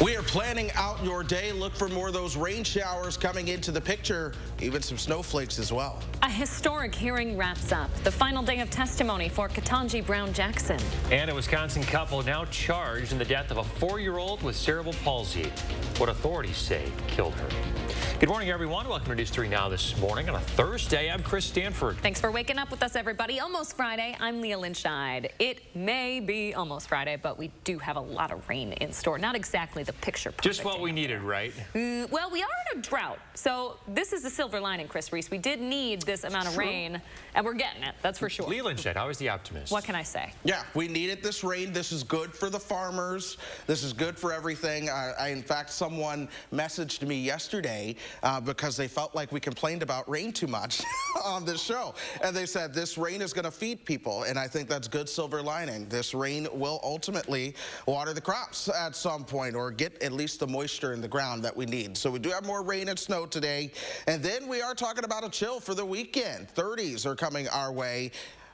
We are planning out your day. Look for more of those rain showers coming into the picture, even some snowflakes as well. A historic hearing wraps up. The final day of testimony for Ketanji Brown Jackson. And a Wisconsin couple now charged in the death of a 4-year-old with cerebral palsy. What authorities say killed her. Good morning, everyone. Welcome to News 3 Now this morning on a Thursday. I'm Chris Stanford. Thanks for waking up with us, everybody. Almost Friday. I'm Leah Lynchide. It may be almost Friday, but we do have a lot of rain in store. Not exactly the picture perfect. Just what we needed, right? Well, we are in a drought. So this is the silver lining, Chris Reese. We did need this amount of rain, and we're getting it. That's for sure. Leah Lynchide, how is the optimist? What can I say? Yeah, we needed this rain. This is good for the farmers. This is good for everything. In fact, someone messaged me yesterday because they felt like we complained about rain too much on this show. And they said, this rain is going to feed people. And I think that's good silver lining. This rain will ultimately water the crops at some point or get at least the moisture in the ground that we need. So we do have more rain and snow today. And then we are talking about a chill for the weekend. 30s are coming our way.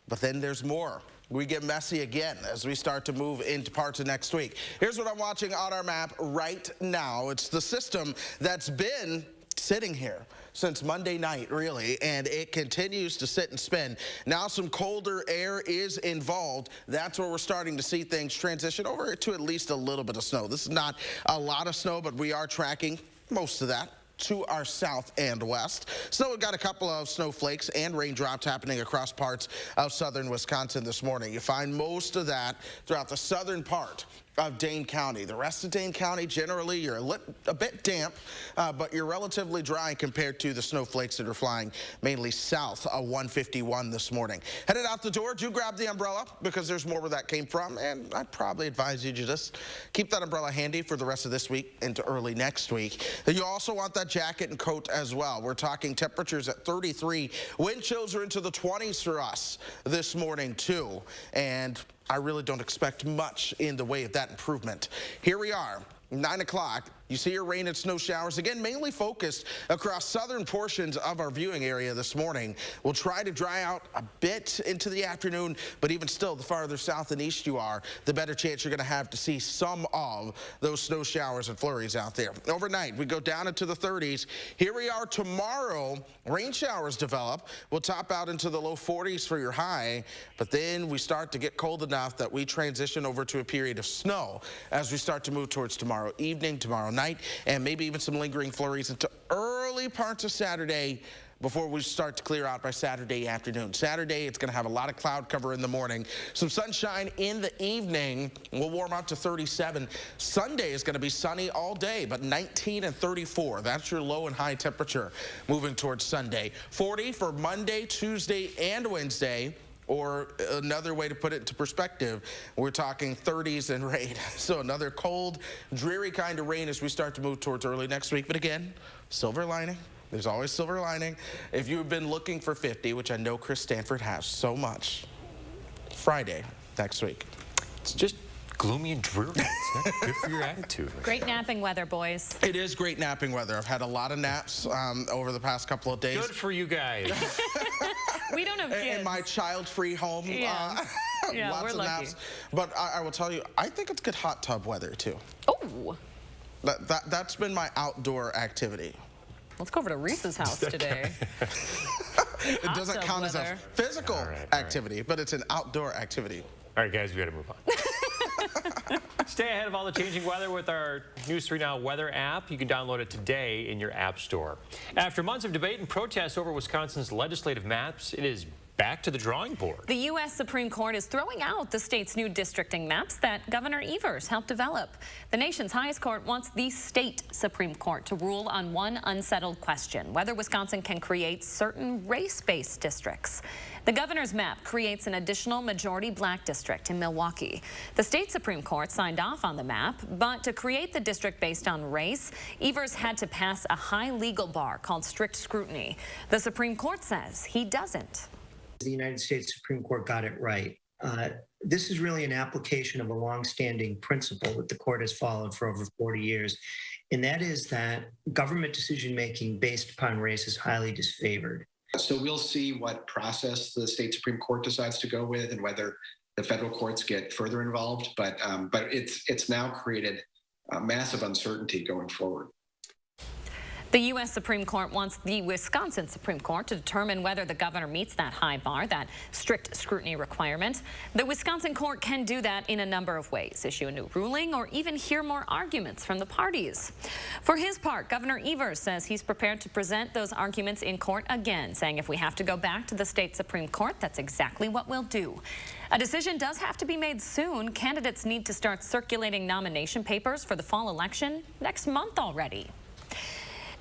But then there's more. We get messy again as we start to move into parts of next week. Here's what I'm watching on our map right now. It's the system that's been sitting here since Monday night, really, and it continues to sit and spin. Now some colder air is involved. That's where we're starting to see things transition over to at least a little bit of snow. This is not a lot of snow, but we are tracking most of that to our south and west. So we've got a couple of snowflakes and raindrops happening across parts of southern Wisconsin this morning. You find most of that throughout the southern part of Dane County. The rest of Dane County, generally, you're a bit damp, but you're relatively dry compared to the snowflakes that are flying mainly south of 151 this morning. Headed out the door, do grab the umbrella because there's more where that came from, and I'd probably advise you to just keep that umbrella handy for the rest of this week into early next week. You also want that jacket and coat as well. We're talking temperatures at 33. Wind chills are into the 20s for us this morning, too, and I really don't expect much in the way of that improvement. Here we are, 9 o'clock. You see your rain and snow showers, again, mainly focused across southern portions of our viewing area this morning. We'll try to dry out a bit into the afternoon, but even still, the farther south and east you are, the better chance you're going to have to see some of those snow showers and flurries out there. Overnight, we go down into the 30s. Here we are tomorrow. Rain showers develop. We'll top out into the low 40s for your high, but then we start to get cold enough that we transition over to a period of snow as we start to move towards tomorrow evening, tomorrow night, and maybe even some lingering flurries into early parts of Saturday before we start to clear out by Saturday afternoon. Saturday, it's going to have a lot of cloud cover in the morning. Some sunshine in the evening. We'll warm up to 37. Sunday is going to be sunny all day, but 19 and 34. That's your low and high temperature moving towards Sunday. 40 for Monday, Tuesday, and Wednesday. Or another way to put it into perspective, we're talking 30s and rain. So another cold, dreary kind of rain as we start to move towards early next week. But again, silver lining. There's always silver lining. If you've been looking for 50, which I know Chris Stanford has so much, Friday next week. It's just gloomy and dreary. It's not good for your attitude. Great napping weather, boys. It is great napping weather. I've had a lot of naps over the past couple of days. Good for you guys. We don't have kids. In my child-free home. Yeah, Lots we're of lucky. naps. But I will tell you, I think it's good hot tub weather, too. Oh. That's been my outdoor activity. Let's go over to Reese's house today. It doesn't count as a physical activity, but it's an outdoor activity. All right, guys, we got to move on. Stay ahead of all the changing weather with our News 3 Now weather app. You can download it today in your app store. After months of debate and protests over Wisconsin's legislative maps, it is back to the drawing board. The U.S. Supreme Court is throwing out the state's new districting maps that Governor Evers helped develop. The nation's highest court wants the state Supreme Court to rule on one unsettled question, whether Wisconsin can create certain race-based districts. The governor's map creates an additional majority black district in Milwaukee. The state Supreme Court signed off on the map, but to create the district based on race, Evers had to pass a high legal bar called strict scrutiny. The Supreme Court says he doesn't. The United States Supreme Court got it right. This is really an application of a longstanding principle that the court has followed for over 40 years, and that is that government decision-making based upon race is highly disfavored. So we'll see what process the state Supreme Court decides to go with and whether the federal courts get further involved. But it's now created massive uncertainty going forward. The U.S. Supreme Court wants the Wisconsin Supreme Court to determine whether the governor meets that high bar, that strict scrutiny requirement. The Wisconsin court can do that in a number of ways, issue a new ruling, or even hear more arguments from the parties. For his part, Governor Evers says he's prepared to present those arguments in court again, saying if we have to go back to the state Supreme Court, that's exactly what we'll do. A decision does have to be made soon. Candidates need to start circulating nomination papers for the fall election next month already.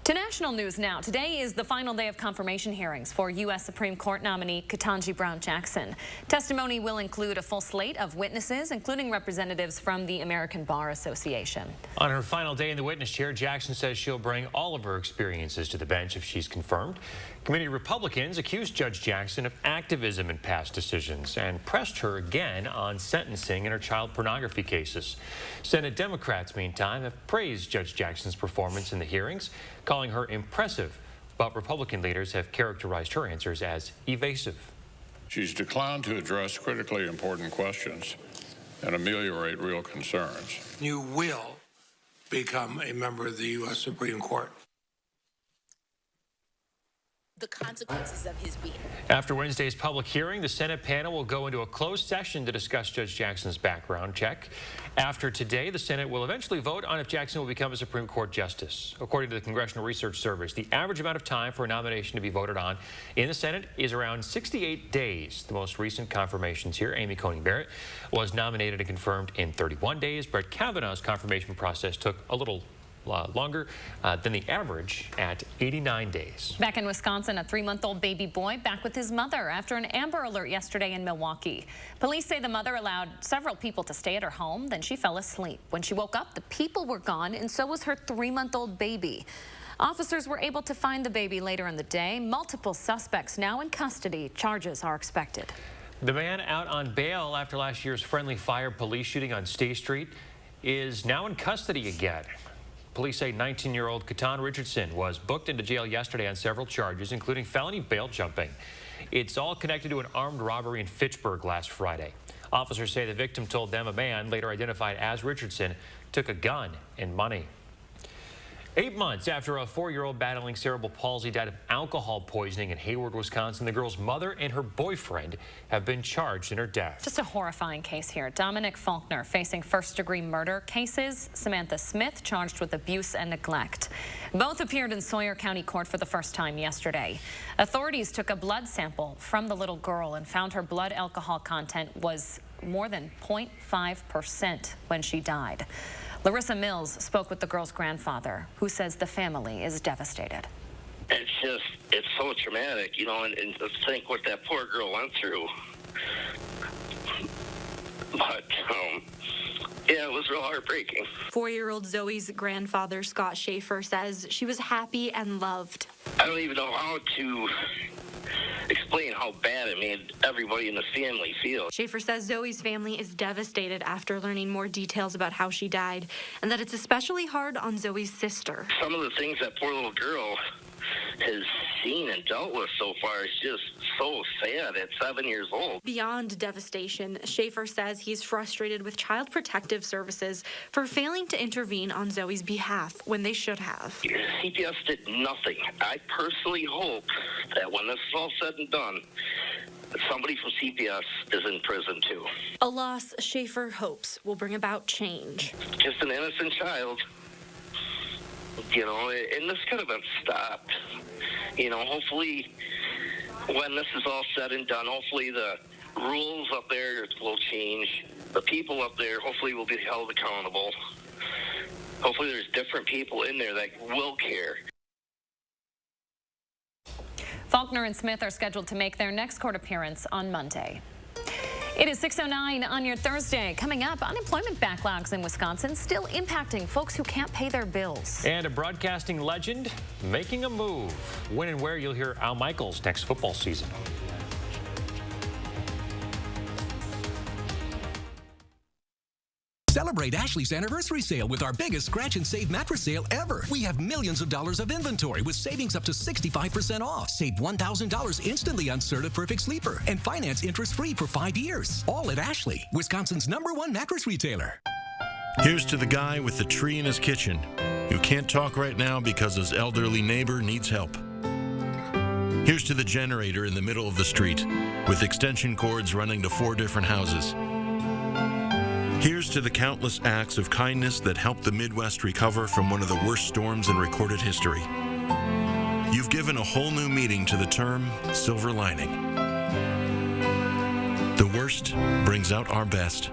To national news now. Today is the final day of confirmation hearings for U.S. Supreme Court nominee Ketanji Brown Jackson. Testimony will include a full slate of witnesses, including representatives from the American Bar Association. On her final day in the witness chair, Jackson says she'll bring all of her experiences to the bench if she's confirmed. Committee Republicans accused Judge Jackson of activism in past decisions and pressed her again on sentencing in her child pornography cases. Senate Democrats, meantime, have praised Judge Jackson's performance in the hearings, calling her impressive, but Republican leaders have characterized her answers as evasive. She's declined to address critically important questions and ameliorate real concerns. You will become a member of the U.S. Supreme Court. The consequences of his being. After Wednesday's public hearing, the Senate panel will go into a closed session to discuss Judge Jackson's background check. After today, the Senate will eventually vote on if Jackson will become a Supreme Court justice. According to the Congressional Research Service, the average amount of time for a nomination to be voted on in the Senate is around 68 days. The most recent confirmations here, Amy Coney Barrett was nominated and confirmed in 31 days. Brett Kavanaugh's confirmation process took a little longer than the average at 89 days. Back in Wisconsin, a 3-month-old baby boy back with his mother after an Amber Alert yesterday in Milwaukee. Police say the mother allowed several people to stay at her home, then she fell asleep. When she woke up, the people were gone, and so was her 3-month-old baby. Officers were able to find the baby later in the day. Multiple suspects now in custody. Charges are expected. The man out on bail after last year's friendly fire police shooting on State Street is now in custody again. Police say 19-year-old Ketan Richardson was booked into jail yesterday on several charges, including felony bail jumping. It's all connected to an armed robbery in Fitchburg last Friday. Officers say the victim told them a man, later identified as Richardson, took a gun and money. 8 months after a 4-year-old battling cerebral palsy died of alcohol poisoning in Hayward, Wisconsin, the girl's mother and her boyfriend have been charged in her death. Just a horrifying case here. Dominic Faulkner facing first-degree murder cases. Samantha Smith charged with abuse and neglect. Both appeared in Sawyer County Court for the first time yesterday. Authorities took a blood sample from the little girl and found her blood alcohol content was more than 0.5% when she died. Larissa Mills spoke with the girl's grandfather, who says the family is devastated. It's so traumatic, you know, and to think what that poor girl went through. But, yeah, it was real heartbreaking. 4-year-old Zoe's grandfather, Scott Schaefer, says she was happy and loved. I don't even know how to explain how bad it made everybody in the family feel. Schaefer says Zoe's family is devastated after learning more details about how she died, and that it's especially hard on Zoe's sister. Some of the things that poor little girl has seen and dealt with so far is just so sad at 7 years old. Beyond devastation, Schaefer says he's frustrated with Child Protective Services for failing to intervene on Zoe's behalf when they should have. CPS did nothing. I personally hope that when this is all said and done, that somebody from CPS is in prison too. A loss Schaefer hopes will bring about change. Just an innocent child. You know, and this could have been stopped. You know, hopefully when this is all said and done, hopefully the rules up there will change. The people up there hopefully will be held accountable. Hopefully there's different people in there that will care. Faulkner and Smith are scheduled to make their next court appearance on Monday. It is 6:09 on your Thursday. Coming up, unemployment backlogs in Wisconsin still impacting folks who can't pay their bills. And a broadcasting legend making a move. When and where, you'll hear Al Michaels next football season. Celebrate Ashley's anniversary sale with our biggest scratch and save mattress sale ever. We have millions of dollars of inventory with savings up to 65% off. Save $1,000 instantly on Serta Perfect Sleeper and finance interest-free for 5 years. All at Ashley, Wisconsin's #1 mattress retailer. Here's to the guy with the tree in his kitchen who can't talk right now because his elderly neighbor needs help. Here's to the generator in the middle of the street with extension cords running to 4 different houses. Here's to the countless acts of kindness that helped the Midwest recover from one of the worst storms in recorded history. You've given a whole new meaning to the term silver lining. The worst brings out our best.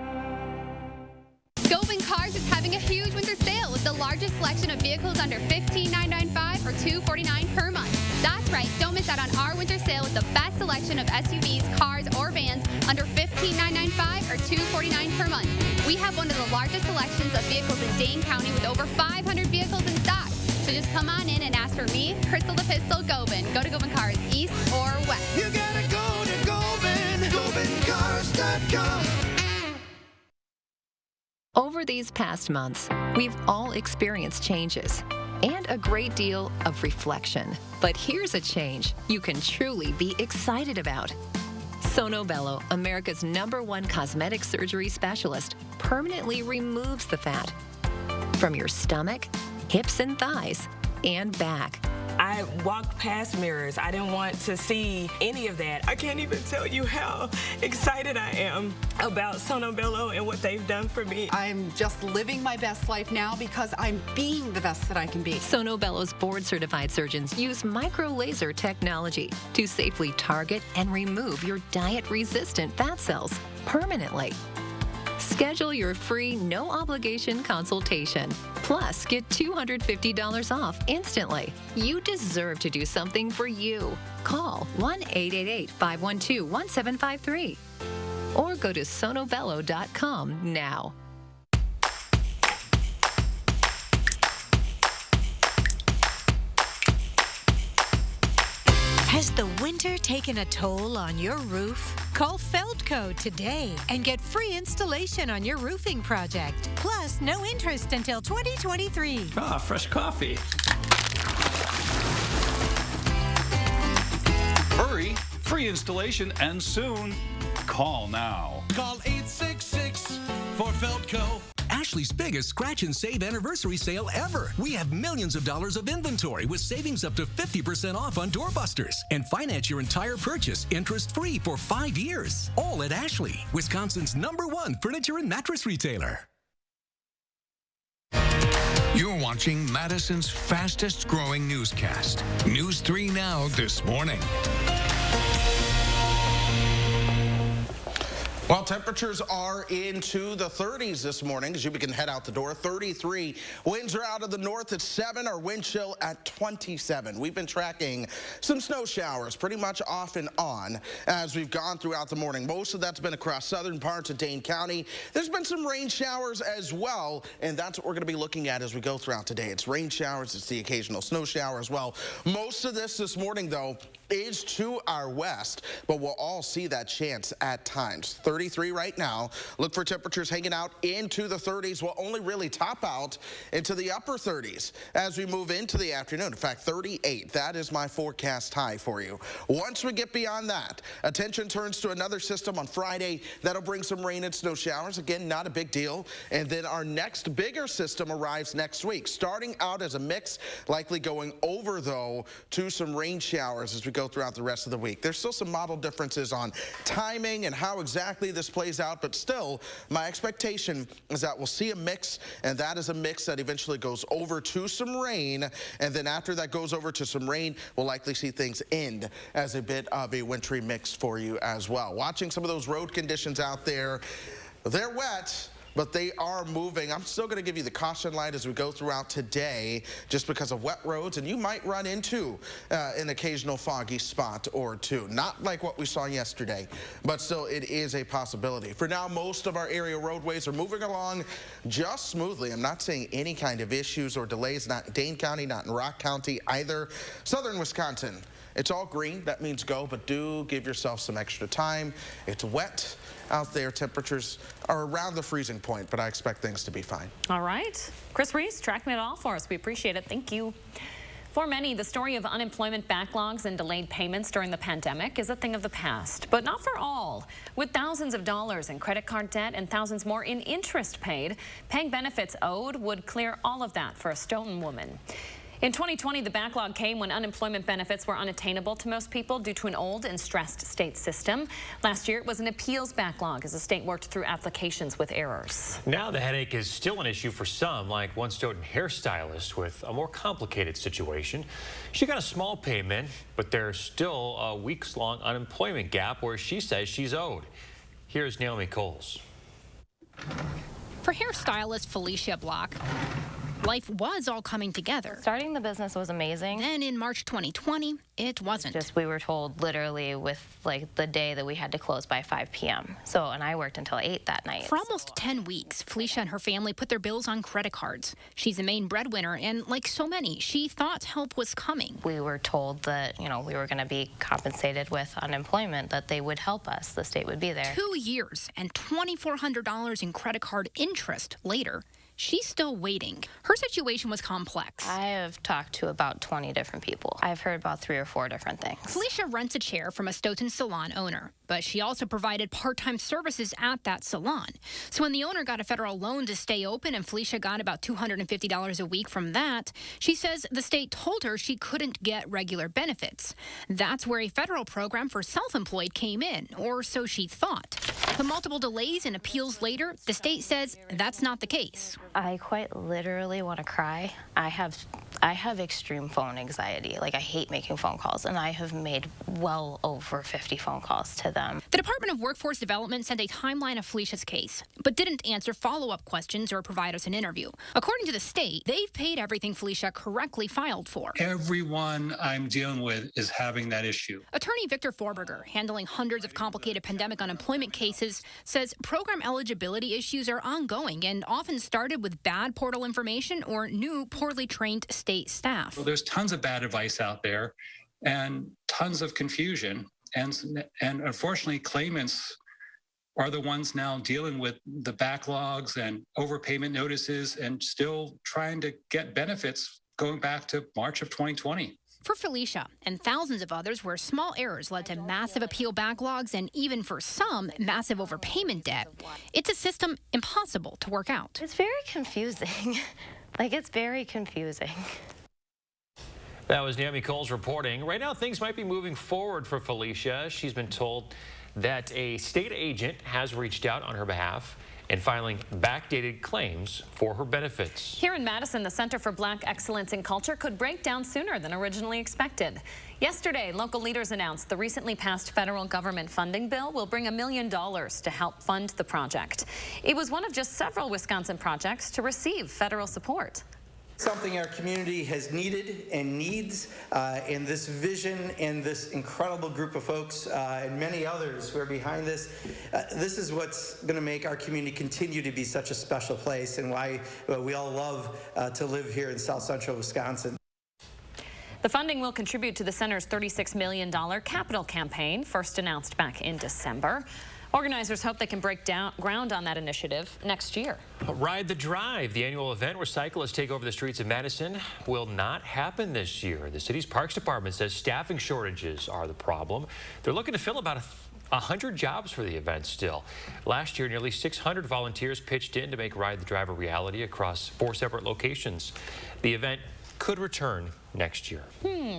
Govan Cars is having a huge winter sale with the largest selection of vehicles under $15,995 or $249 per month. That's right, don't miss out on our winter sale with the best selection of SUVs, cars, or vans under $15,995 or $249 per month. We have one of the largest selections of vehicles in Dane County with over 500 vehicles in stock. So just come on in and ask for me, Crystal the Pistol, Govan. Go to Govan Cars, east or west. You gotta go to Govan, GovanCars.com. Over these past months, we've all experienced changes and a great deal of reflection. But here's a change you can truly be excited about. Sono Bello, America's #1 cosmetic surgery specialist, permanently removes the fat from your stomach, hips and thighs, and back. I walked past mirrors. I didn't want to see any of that. I can't even tell you how excited I am about Sono Bello and what they've done for me. I'm just living my best life now because I'm being the best that I can be. Sono Bello's board-certified surgeons use micro-laser technology to safely target and remove your diet-resistant fat cells permanently. Schedule your free, no-obligation consultation. Plus, get $250 off instantly. You deserve to do something for you. Call 1-888-512-1753 or go to sonobello.com now. Has the winter taken a toll on your roof? Call Feldco today and get free installation on your roofing project. Plus, no interest until 2023. Ah, fresh coffee. Hurry, free installation and soon. Call now. Call 866 for Feldco. Ashley's biggest scratch and save anniversary sale ever. We have millions of dollars of inventory with savings up to 50% off on doorbusters. And finance your entire purchase interest-free for 5 years. All at Ashley, Wisconsin's #1 furniture and mattress retailer. You're watching Madison's fastest growing newscast. News 3 Now this morning. Well, temperatures are into the 30s this morning as you can head out the door. 33. Winds are out of the north at 7. Our wind chill at 27. We've been tracking some snow showers pretty much off and on as we've gone throughout the morning. Most of that's been across southern parts of Dane County. There's been some rain showers as well, and that's what we're going to be looking at as we go throughout today. It's rain showers. It's the occasional snow shower as well. Most of this morning, though, is to our west, but we'll all see that chance at times. 33 right now. Look for temperatures hanging out into the 30s. Will only really top out into the upper 30s as we move into the afternoon. In fact, 38. That is my forecast high for you. Once we get beyond that, attention turns to another system on Friday that'll bring some rain and snow showers. Again, not a big deal. And then our next bigger system arrives next week, starting out as a mix, likely going over, though, to some rain showers as we go throughout the rest of the week. There's still some model differences on timing and how exactly this plays out, but still, my expectation is that we'll see a mix, and that is a mix that eventually goes over to some rain, and then after that goes over to some rain, we'll likely see things end as a bit of a wintry mix for you as well. Watching some of those road conditions out there, they're wet, but they are moving. I'm still going to give you the caution light as we go throughout today just because of wet roads, and you might run into an occasional foggy spot or two. Not like what we saw yesterday, but still it is a possibility. For now, most of our area roadways are moving along just smoothly. I'm not seeing any kind of issues or delays, not in Dane County, not in Rock County either. Southern Wisconsin, it's all green. That means go, but do give yourself some extra time. It's wet out there. Temperatures are around the freezing point, but I expect things to be fine. All right. Chris Reese tracking it all for us. We appreciate it. Thank you. For many, the story of unemployment backlogs and delayed payments during the pandemic is a thing of the past, but not for all. With thousands of dollars in credit card debt and thousands more in interest paid, paying benefits owed would clear all of that for a Stoughton woman. In 2020, the backlog came when unemployment benefits were unattainable to most people due to an old and stressed state system. Last year, it was an appeals backlog as the state worked through applications with errors. Now the headache is still an issue for some, like one Stoughton hairstylist with a more complicated situation. She got a small payment, but there's still a weeks-long unemployment gap where she says she's owed. Here's Naomi Coles. For hairstylist Felicia Block, life was all coming together. Starting the business was amazing. Then in March 2020, it wasn't. We were told literally with the day that we had to close by 5 p.m. And I worked until 8 that night. For almost 10 weeks, Felicia and her family put their bills on credit cards. She's the main breadwinner, and like so many, she thought help was coming. We were told that, we were going to be compensated with unemployment, that they would help us, the state would be there. 2 years and $2,400 in credit card interest later, she's still waiting. Her situation was complex. I have talked to about 20 different people. I've heard about 3 or 4 different things. Felicia rents a chair from a Stoughton salon owner, but she also provided part-time services at that salon. So when the owner got a federal loan to stay open and Felicia got about $250 a week from that, she says the state told her she couldn't get regular benefits. That's where a federal program for self-employed came in, or so she thought. But multiple delays and appeals later, the state says that's not the case. I quite literally want to cry. I have extreme phone anxiety. I hate making phone calls, and I have made well over 50 phone calls to them. The Department of Workforce Development sent a timeline of Felicia's case, but didn't answer follow-up questions or provide us an interview. According to the state, they've paid everything Felicia correctly filed for. Everyone I'm dealing with is having that issue. Attorney Victor Forberger, handling hundreds of complicated pandemic unemployment cases, says program eligibility issues are ongoing and often started with bad portal information or new, poorly trained state staff. Well, there's tons of bad advice out there and tons of confusion. And unfortunately, claimants are the ones now dealing with the backlogs and overpayment notices and still trying to get benefits going back to March of 2020. For Felicia and thousands of others where small errors led to massive appeal backlogs and even for some, massive overpayment debt, it's a system impossible to work out. It's very confusing. It's very confusing. That was Naomi Coles reporting. Right now, things might be moving forward for Felicia. She's been told that a state agent has reached out on her behalf and filing backdated claims for her benefits. Here in Madison, the Center for Black Excellence in Culture could break down sooner than originally expected. Yesterday, local leaders announced the recently passed federal government funding bill will bring $1 million to help fund the project. It was one of just several Wisconsin projects to receive federal support. Something our community has needed and needs, and this vision and this incredible group of folks and many others who are behind this, this is what's going to make our community continue to be such a special place and why we all love to live here in South Central Wisconsin. The funding will contribute to the center's $36 million capital campaign, first announced back in December. Organizers hope they can break ground on that initiative next year. Ride the Drive, the annual event where cyclists take over the streets of Madison, will not happen this year. The city's Parks Department says staffing shortages are the problem. They're looking to fill about 100 jobs for the event still. Last year, nearly 600 volunteers pitched in to make Ride the Drive a reality across 4 separate locations. The event could return next year.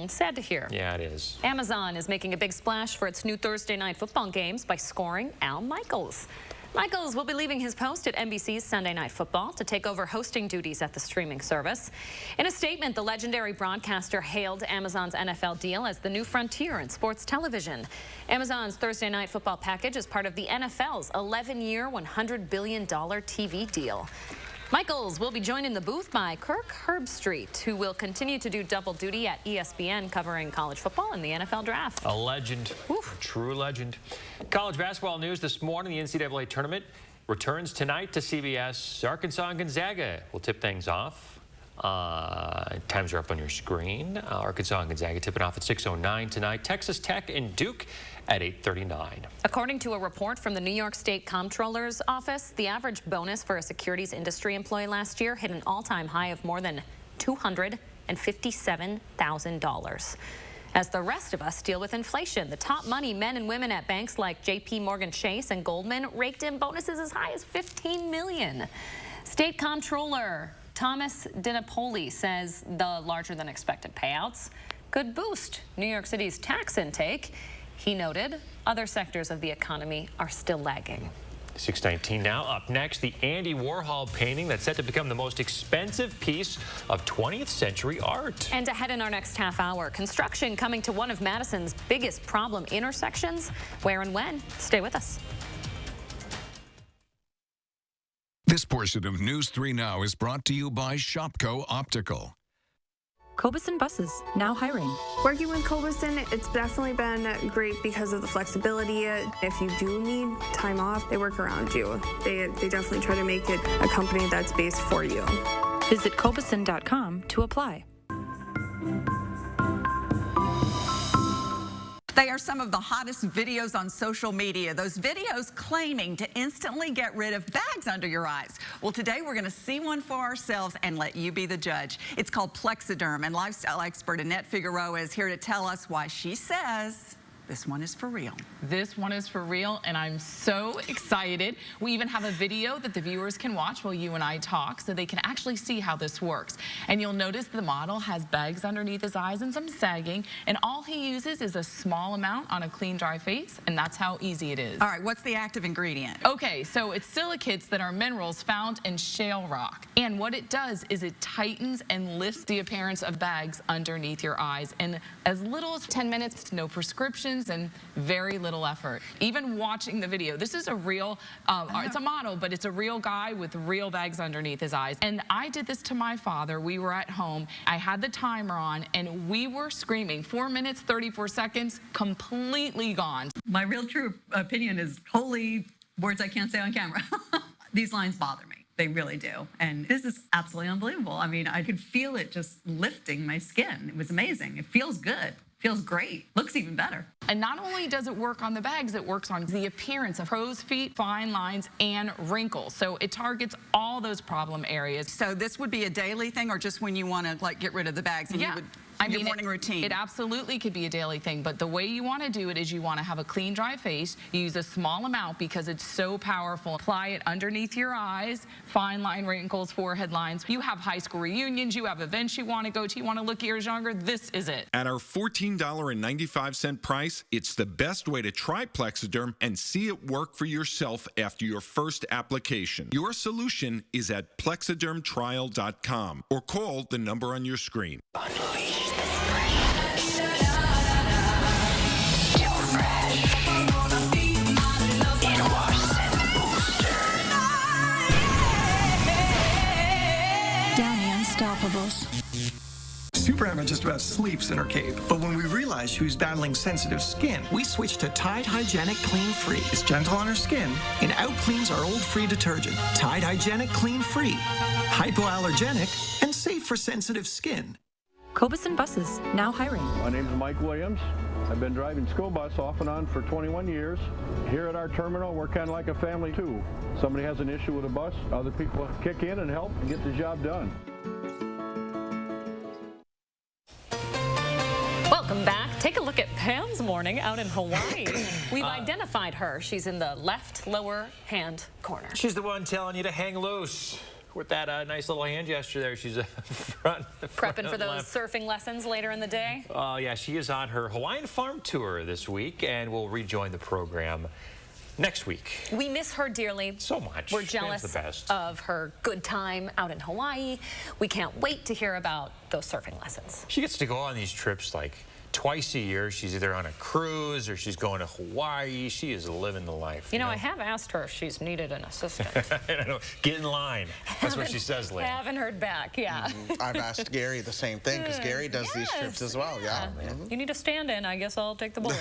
Sad to hear. Yeah, it is. Amazon is making a big splash for its new Thursday night football games by scoring Al Michaels. Michaels will be leaving his post at NBC's Sunday Night Football to take over hosting duties at the streaming service. In a statement, the legendary broadcaster hailed Amazon's NFL deal as the new frontier in sports television. Amazon's Thursday Night Football package is part of the NFL's 11-year, $100 billion TV deal. Michaels will be joined in the booth by Kirk Herbstreit, who will continue to do double duty at ESPN covering college football and the NFL draft. A legend, a true legend. College basketball news this morning. The NCAA tournament returns tonight to CBS. Arkansas and Gonzaga will tip things off. Times are up on your screen. Arkansas and Gonzaga tipping off at 6:09 tonight. Texas Tech and Duke at 8:39. According to a report from the New York State Comptroller's Office, the average bonus for a securities industry employee last year hit an all-time high of more than $200 $157,000. As the rest of us deal with inflation, the top money men and women at banks like J.P. Morgan Chase and Goldman raked in bonuses as high as $15 million. State Comptroller Thomas DiNapoli says the larger-than-expected payouts could boost New York City's tax intake. He noted other sectors of the economy are still lagging. 6:19 now. Up next, the Andy Warhol painting that's set to become the most expensive piece of 20th century art. And ahead in our next half hour, construction coming to one of Madison's biggest problem intersections. Where and when? Stay with us. This portion of News 3 Now is brought to you by Shopko Optical. Cobeson buses, now hiring. Working with Cobeson, it's definitely been great because of the flexibility. If you do need time off, they work around you. They definitely try to make it a company that's based for you. Visit Cobeson.com to apply. They are some of the hottest videos on social media. Those videos claiming to instantly get rid of bags under your eyes. Well, today we're going to see one for ourselves and let you be the judge. It's called Plexiderm, and lifestyle expert Annette Figueroa is here to tell us why she says this one is for real. This one is for real, and I'm so excited. We even have a video that the viewers can watch while you and I talk so they can actually see how this works. And you'll notice the model has bags underneath his eyes and some sagging, and all he uses is a small amount on a clean, dry face, and that's how easy it is. All right, what's the active ingredient? Okay, so it's silicates that are minerals found in shale rock. And what it does is it tightens and lifts the appearance of bags underneath your eyes in as little as 10 minutes, no prescriptions, and very little effort. Even watching the video, this is a real, it's a model, but it's a real guy with real bags underneath his eyes. And I did this to my father. We were at home. I had the timer on, and we were screaming. 4 minutes, 34 seconds, completely gone. My real true opinion is holy words I can't say on camera. These lines bother me. They really do. And this is absolutely unbelievable. I mean, I could feel it just lifting my skin. It was amazing. It feels good. Feels great. Looks even better. And not only does it work on the bags, it works on the appearance of crow's feet, fine lines, and wrinkles. So it targets all those problem areas. So this would be a daily thing, or just when you want to like get rid of the bags? And Yeah. your morning routine. It absolutely could be a daily thing, but the way you want to do it is you want to have a clean, dry face. You use a small amount because it's so powerful. Apply it underneath your eyes, fine line wrinkles, forehead lines. You have high school reunions, you have events you want to go to, you want to look years younger, this is it. At our $14.95 price, it's the best way to try Plexiderm and see it work for yourself after your first application. Your solution is at plexidermtrial.com or call the number on your screen. Super Emma just about sleeps in her cape. But when we realized she was battling sensitive skin, we switched to Tide Hygienic Clean Free. It's gentle on her skin and out-cleans our old free detergent. Tide Hygienic Clean Free. Hypoallergenic and safe for sensitive skin. Cobeson buses, now hiring. My name is Mike Williams. I've been driving school bus off and on for 21 years. Here at our terminal, we're kind of like a family too. Somebody has an issue with a bus, other people kick in and help and get the job done. Welcome back. Take a look at Pam's morning out in Hawaii. We've identified her. She's in the left lower hand corner. She's the one telling you to hang loose with that nice little hand gesture there. She's Prepping for those surfing lessons later in the day? Oh, yeah. She is on her Hawaiian farm tour this week and will rejoin the program next week. We miss her dearly. So much. We're jealous of her good time out in Hawaii. We can't wait to hear about those surfing lessons. She gets to go on these trips like twice a year. She's either on a cruise or she's going to Hawaii. She is living the life. You know, I have asked her if she's needed an assistant. I know. Get in line. That's what she says, Lynn. Haven't heard back, yeah. I've asked Gary the same thing because Gary does these trips as well, yeah. You need a stand-in, I guess I'll take the bullet.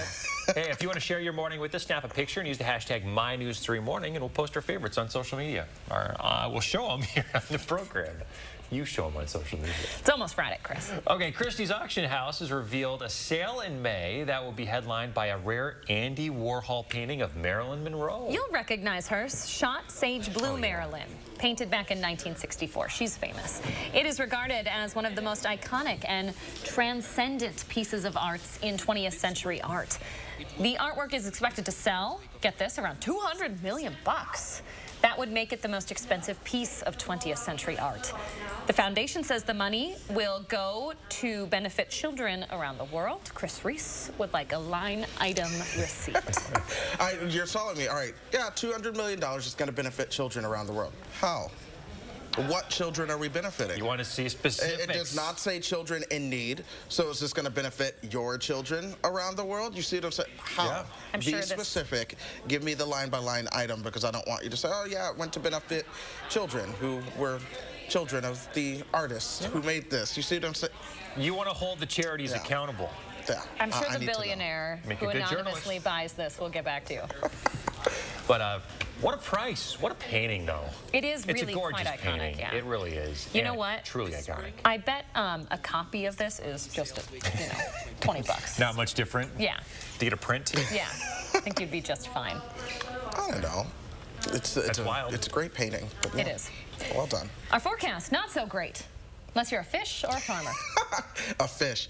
Hey, if you want to share your morning with us, snap a picture and use the hashtag MyNews3Morning, and we'll post our favorites on social media. Or we'll show them here on the program. You show them on social media. It's almost Friday, Chris. Okay, Christie's Auction House has revealed a sale in May that will be headlined by a rare Andy Warhol painting of Marilyn Monroe. You'll recognize her. Shot Sage Blue Marilyn, painted back in 1964. She's famous. It is regarded as one of the most iconic and transcendent pieces of arts in 20th century art. The artwork is expected to sell, get this, around $200 million. That would make it the most expensive piece of 20th century art. The foundation says the money will go to benefit children around the world. Chris Reese would like a line item receipt. You're telling me, all right, yeah, $200 million is going to benefit children around the world. How? What children are we benefiting? You want to see specifics. It does not say children in need, so is this going to benefit your children around the world? You see what I'm saying? How? Yeah. I'm Be sure specific. Give me the line-by-line item, because I don't want you to say, oh, yeah, it went to benefit children who were children of the artists who made this. You see what I'm saying? You want to hold the charities accountable. Yeah. I'm sure the billionaire who anonymously buys this will get back to you. But what a price. What a painting, though. It is really It's a gorgeous quite iconic, painting. yeah. It really is. You know what? Truly iconic. I bet a copy of this is just, $20. Not much different? Yeah. To get a print? Yeah. I think you'd be just fine. I don't know. It's wild. It's a great painting. But It is. Well done. Our forecast, not so great. Unless you're a fish or a farmer. A fish.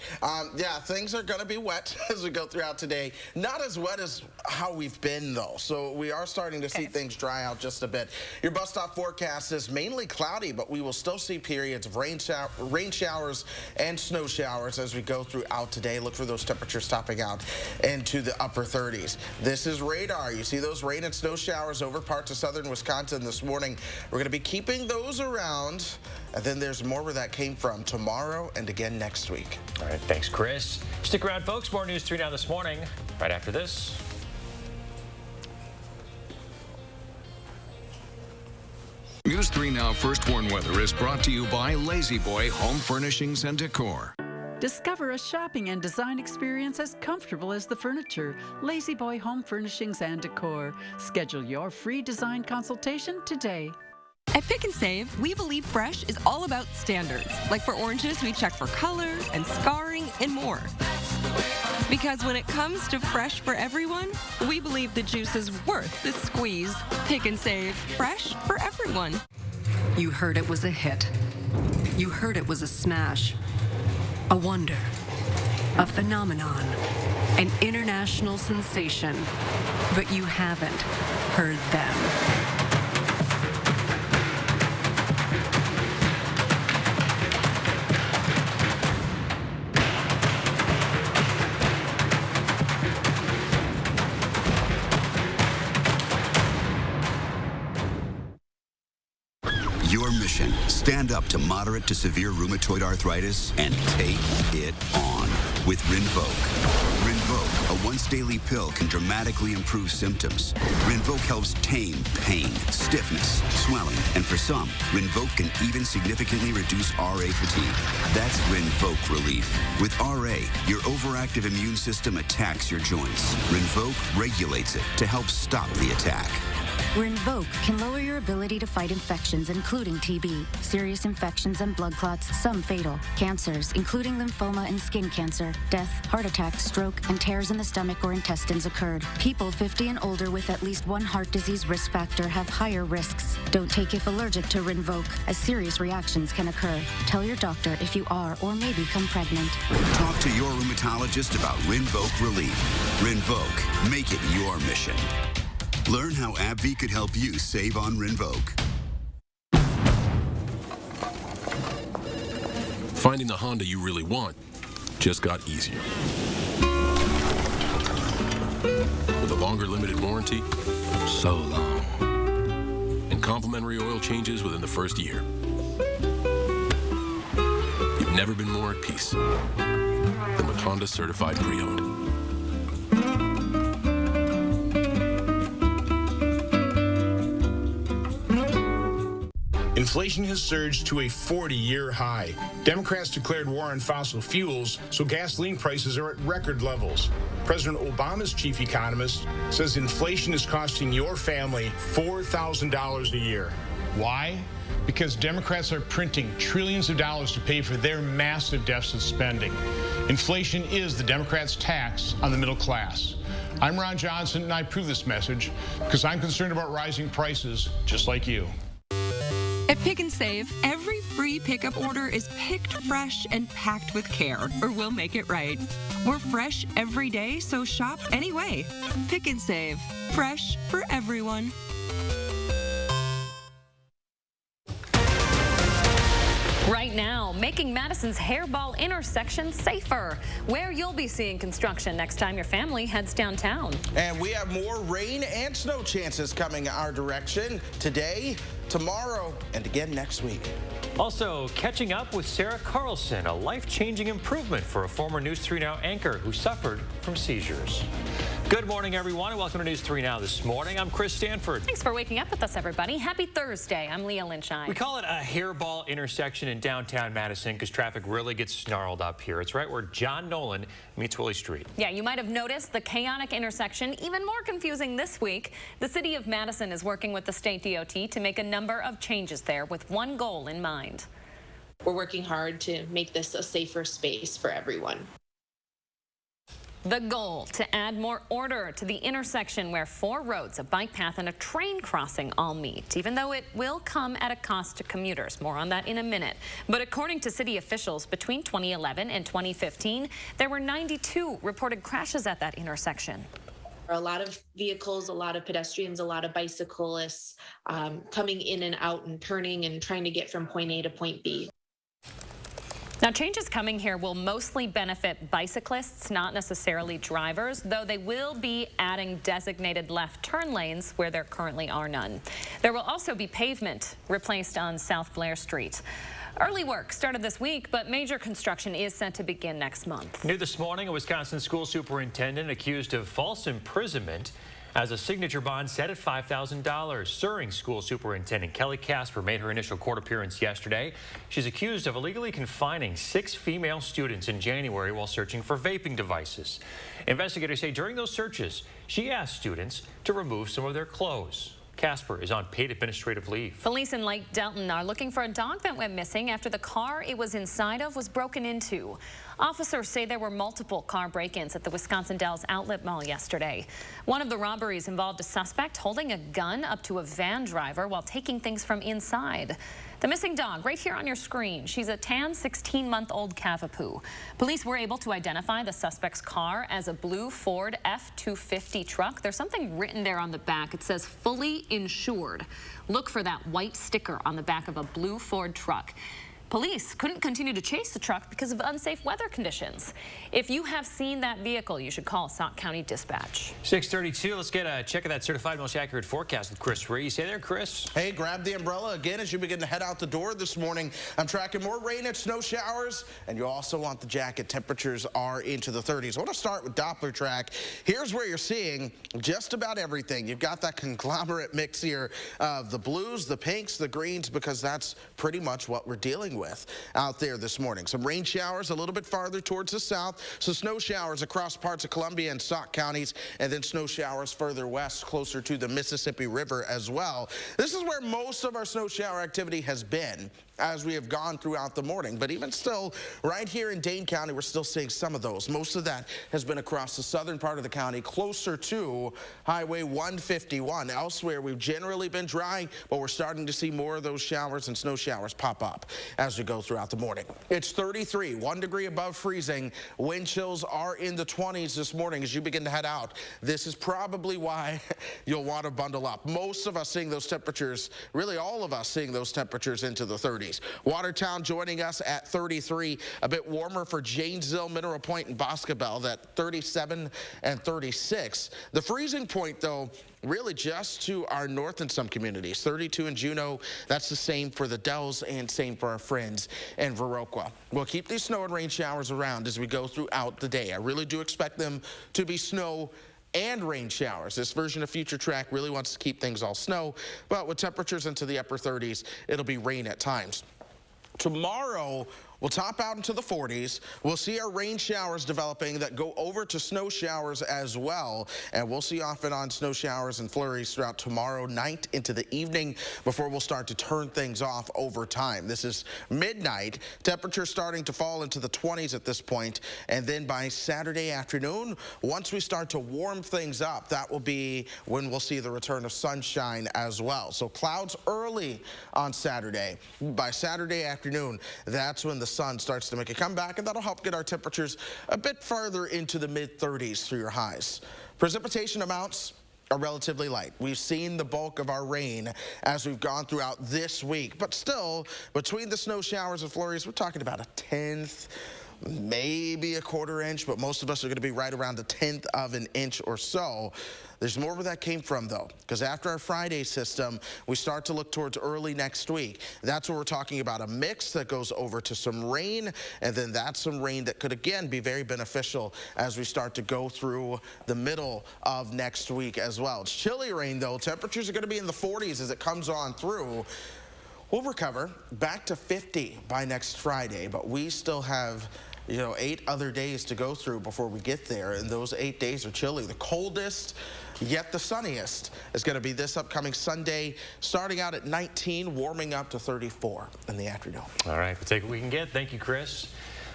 Yeah, things are going to be wet as we go throughout today. Not as wet as how we've been, though. So we are starting to see things dry out just a bit. Your bus stop forecast is mainly cloudy, but we will still see periods of rain showers and snow showers as we go throughout today. Look for those temperatures topping out into the upper 30s. This is radar. You see those rain and snow showers over parts of southern Wisconsin this morning. We're going to be keeping those around. And then there's more where that came from tomorrow and again next week. All right, thanks, Chris. Stick around, folks. More News 3 Now this morning, right after this. News 3 Now First Warn Weather is brought to you by Lazy Boy Home Furnishings and Decor. Discover a shopping and design experience as comfortable as the furniture. Lazy Boy Home Furnishings and Decor. Schedule your free design consultation today. At Pick and Save, we believe fresh is all about standards. Like for oranges, we check for color and scarring and more. Because when it comes to fresh for everyone, we believe the juice is worth the squeeze. Pick and Save, fresh for everyone. You heard it was a hit. You heard it was a smash. A wonder. A phenomenon. An international sensation. But you haven't heard them. Your mission, stand up to moderate to severe rheumatoid arthritis and take it on with Rinvoq. Rinvoq, a once-daily pill, can dramatically improve symptoms. Rinvoq helps tame pain, stiffness, swelling, and for some, Rinvoq can even significantly reduce RA fatigue. That's Rinvoq relief. With RA, your overactive immune system attacks your joints. Rinvoq regulates it to help stop the attack. Rinvoq can lower your ability to fight infections, including TB, serious infections and blood clots, some fatal, cancers, including lymphoma and skin cancer, death, heart attack, stroke, and tears in the stomach or intestines occurred. People 50 and older with at least one heart disease risk factor have higher risks. Don't take if allergic to Rinvoq, as serious reactions can occur. Tell your doctor if you are or may become pregnant. Talk to your rheumatologist about Rinvoq relief. Rinvoq, make it your mission. Learn how AbbVie could help you save on Rinvoq. Finding the Honda you really want just got easier. With a longer limited warranty, so long. And complimentary oil changes within the first year. You've never been more at peace than with Honda Certified Pre-Owned. Inflation has surged to a 40-year high. Democrats declared war on fossil fuels, so gasoline prices are at record levels. President Obama's chief economist says inflation is costing your family $4,000 a year. Why? because Democrats are printing trillions of dollars to pay for their massive deficit spending. Inflation is the Democrats' tax on the middle class. I'm Ron Johnson, and I approve this message because I'm concerned about rising prices just like you. At Pick and Save, every free pickup order is picked fresh and packed with care, or we'll make it right. We're fresh every day, so shop anyway. Pick and Save, fresh for everyone. Right now, making Madison's Hairball intersection safer, where you'll be seeing construction next time your family heads downtown. And we have more rain and snow chances coming our direction today, tomorrow, and again next week. Also, catching up with Sarah Carlson, a life-changing improvement for a former News 3 Now anchor who suffered from seizures. Good morning, everyone, and welcome to News 3 Now this morning. I'm Chris Stanford. Thanks for waking up with us, everybody. Happy Thursday. I'm Leah Lynchine. We call it a hairball intersection in downtown Madison because traffic really gets snarled up here. It's right where John Nolan meets Willie Street. Yeah, you might have noticed the chaotic intersection even more confusing this week. The city of Madison is working with the state DOT to make a number of changes there with one goal in mind. We're working hard to make this a safer space for everyone. The goal, to add more order to the intersection where 4 roads, a bike path, and a train crossing all meet, even though it will come at a cost to commuters. More on that in a minute. But according to city officials, between 2011 and 2015, there were 92 reported crashes at that intersection. A lot of vehicles, a lot of pedestrians, a lot of bicyclists coming in and out and turning and trying to get from point A to point B. Now, changes coming here will mostly benefit bicyclists, not necessarily drivers, though they will be adding designated left turn lanes where there currently are none. There will also be pavement replaced on South Blair Street. Early work started this week, but major construction is set to begin next month. New this morning, a Wisconsin school superintendent accused of false imprisonment as a signature bond set at $5,000. Surrey School Superintendent Kelly Casper made her initial court appearance yesterday. She's accused of illegally confining 6 female students in January while searching for vaping devices. Investigators say during those searches, she asked students to remove some of their clothes. Casper is on paid administrative leave. Police in Lake Delton are looking for a dog that went missing after the car it was inside of was broken into. Officers say there were multiple car break-ins at the Wisconsin Dells Outlet Mall yesterday. One of the robberies involved a suspect holding a gun up to a van driver while taking things from inside. The missing dog, right here on your screen. She's a tan 16-month-old Cavapoo. Police were able to identify the suspect's car as a blue Ford F-250 truck. There's something written there on the back. It says fully insured. Look for that white sticker on the back of a blue Ford truck. Police couldn't continue to chase the truck because of unsafe weather conditions. If you have seen that vehicle, you should call Sauk County Dispatch. 6:32. Let's get a check of that certified most accurate forecast with Chris Reese. Hey there, Chris. Hey, grab the umbrella again as you begin to head out the door this morning. I'm tracking more rain and snow showers, and you also want the jacket. Temperatures are into the 30s. I want to start with Doppler track. Here's where you're seeing just about everything. You've got that conglomerate mix here of the blues, the pinks, the greens, because that's pretty much what we're dealing with out there this morning. Some rain showers a little bit farther towards the south, so snow showers across parts of Columbia and Sauk counties, and then snow showers further west closer to the Mississippi River as well. This is where most of our snow shower activity has been as we have gone throughout the morning. But even still, right here in Dane County, we're still seeing some of those. Most of that has been across the southern part of the county, closer to Highway 151. Elsewhere, we've generally been dry, but we're starting to see more of those showers and snow showers pop up as we go throughout the morning. It's 33, 1 degree above freezing. Wind chills are in the 20s this morning as you begin to head out. This is probably why you'll want to bundle up. Most of us seeing those temperatures, really all of us seeing those temperatures into the 30s. Watertown joining us at 33, a bit warmer for Janesville, Mineral Point, and Boscobel, that 37 and 36. The freezing point, though, really just to our north in some communities. 32 in Juneau, that's the same for the Dells and same for our friends in Viroqua. We'll keep these snow and rain showers around as we go throughout the day. I really do expect them to be snow and rain showers. This version of Future Track really wants to keep things all snow, but with temperatures into the upper 30s, it'll be rain at times. Tomorrow, We'll top out into the 40s. We'll see our rain showers developing that go over to snow showers as well. And we'll see off and on snow showers and flurries throughout tomorrow night into the evening before we'll start to turn things off over time. This is midnight. Temperatures starting to fall into the 20s at this point. And then by Saturday afternoon, once we start to warm things up, that will be when we'll see the return of sunshine as well. So clouds early on Saturday. By Saturday afternoon, that's when the sun starts to make a comeback, and that'll help get our temperatures a bit further into the mid-30s through your highs. Precipitation amounts are relatively light. We've seen the bulk of our rain as we've gone throughout this week, but still, between the snow showers and flurries, we're talking about a 1/10, maybe a 1/4 inch, but most of us are going to be right around the 1/10 of an inch or so. There's more where that came from, though, because after our Friday system, we start to look towards early next week. That's where we're talking about a mix that goes over to some rain, and then that's some rain that could, again, be very beneficial as we start to go through the middle of next week as well. It's chilly rain, though. Temperatures are going to be in the 40s as it comes on through. We'll recover back to 50 by next Friday, but we still have 8 other days to go through before we get there, and those 8 days are chilly. The coldest, yet the sunniest, is going to be this upcoming Sunday, starting out at 19, warming up to 34 in the afternoon. All right, we'll take what we can get. Thank you, Chris.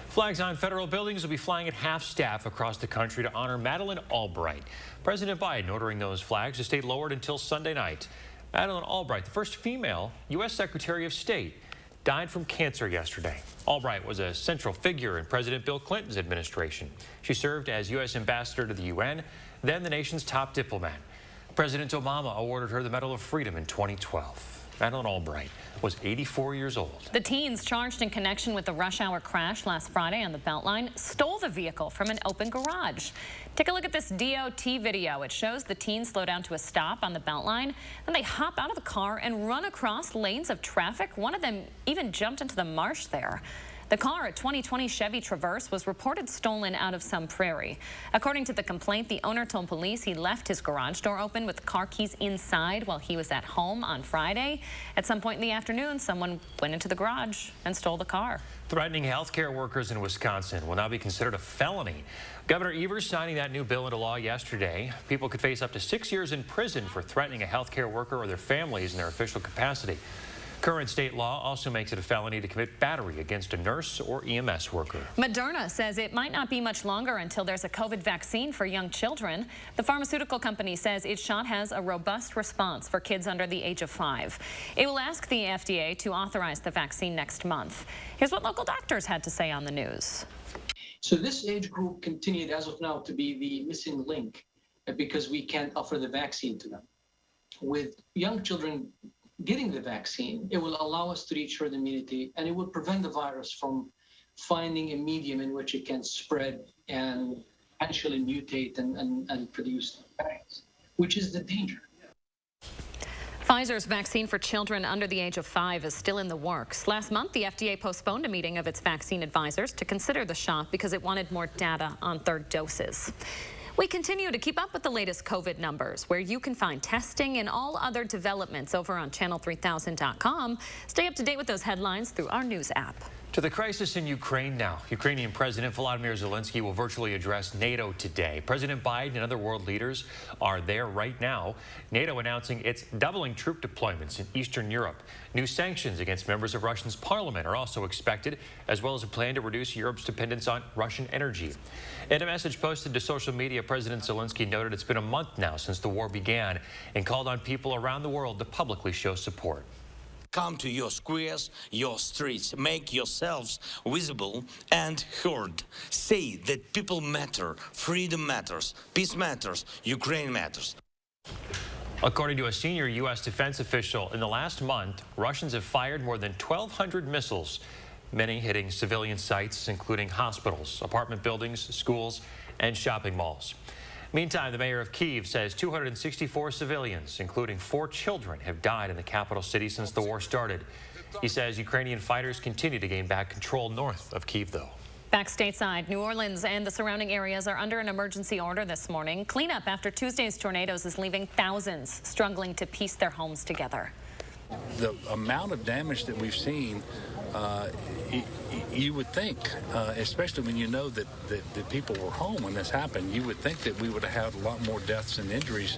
Flags on federal buildings will be flying at half staff across the country to honor Madeleine Albright. President Biden ordering those flags to stay lowered until Sunday night. Madeleine Albright, the first female U.S. Secretary of State, died from cancer yesterday. Albright was a central figure in President Bill Clinton's administration. She served as U.S. ambassador to the UN, then the nation's top diplomat. President Obama awarded her the Medal of Freedom in 2012. Madeleine Albright was 84 years old. The teens charged in connection with the rush hour crash last Friday on the Beltline stole the vehicle from an open garage. Take a look at this DOT video. It shows the teens slow down to a stop on the Beltline, then they hop out of the car and run across lanes of traffic. One of them even jumped into the marsh there. The car, a 2020 Chevy Traverse, was reported stolen out of some prairie. According to the complaint, the owner told police he left his garage door open with the car keys inside while he was at home on Friday. At some point in the afternoon, someone went into the garage and stole the car. Threatening healthcare workers in Wisconsin will now be considered a felony. Governor Evers signing that new bill into law yesterday. People could face up to 6 years in prison for threatening a healthcare worker or their families in their official capacity. Current state law also makes it a felony to commit battery against a nurse or EMS worker. Moderna says it might not be much longer until there's a COVID vaccine for young children. The pharmaceutical company says its shot has a robust response for kids under the age of 5. It will ask the FDA to authorize the vaccine next month. Here's what local doctors had to say on the news. So this age group continued as of now to be the missing link because we can't offer the vaccine to them. With young children getting the vaccine, it will allow us to reach herd immunity, and it will prevent the virus from finding a medium in which it can spread and actually mutate and produce variants, which is the danger. Pfizer's vaccine for children under the age of 5 is still in the works. Last month, the FDA postponed a meeting of its vaccine advisors to consider the shot because it wanted more data on third doses. We continue to keep up with the latest COVID numbers, where you can find testing and all other developments over on channel3000.com. Stay up to date with those headlines through our news app. To the crisis in Ukraine now. Ukrainian President Volodymyr Zelensky will virtually address NATO today. President Biden and other world leaders are there right now. NATO announcing it's doubling troop deployments in Eastern Europe. New sanctions against members of Russia's parliament are also expected, as well as a plan to reduce Europe's dependence on Russian energy. In a message posted to social media, President Zelensky noted it's been a month now since the war began and called on people around the world to publicly show support. Come to your squares, your streets, make yourselves visible and heard. Say that people matter, freedom matters, peace matters, Ukraine matters. According to a senior U.S. defense official, in the last month, Russians have fired more than 1,200 missiles, many hitting civilian sites, including hospitals, apartment buildings, schools, and shopping malls. Meantime, the mayor of Kyiv says 264 civilians, including 4 children, have died in the capital city since the war started. He says Ukrainian fighters continue to gain back control north of Kyiv, though. Back stateside, New Orleans and the surrounding areas are under an emergency order this morning. Cleanup after Tuesday's tornadoes is leaving thousands struggling to piece their homes together. The amount of damage that we've seen, you would think, especially when you know that people were home when this happened, you would think that we would have had a lot more deaths and injuries.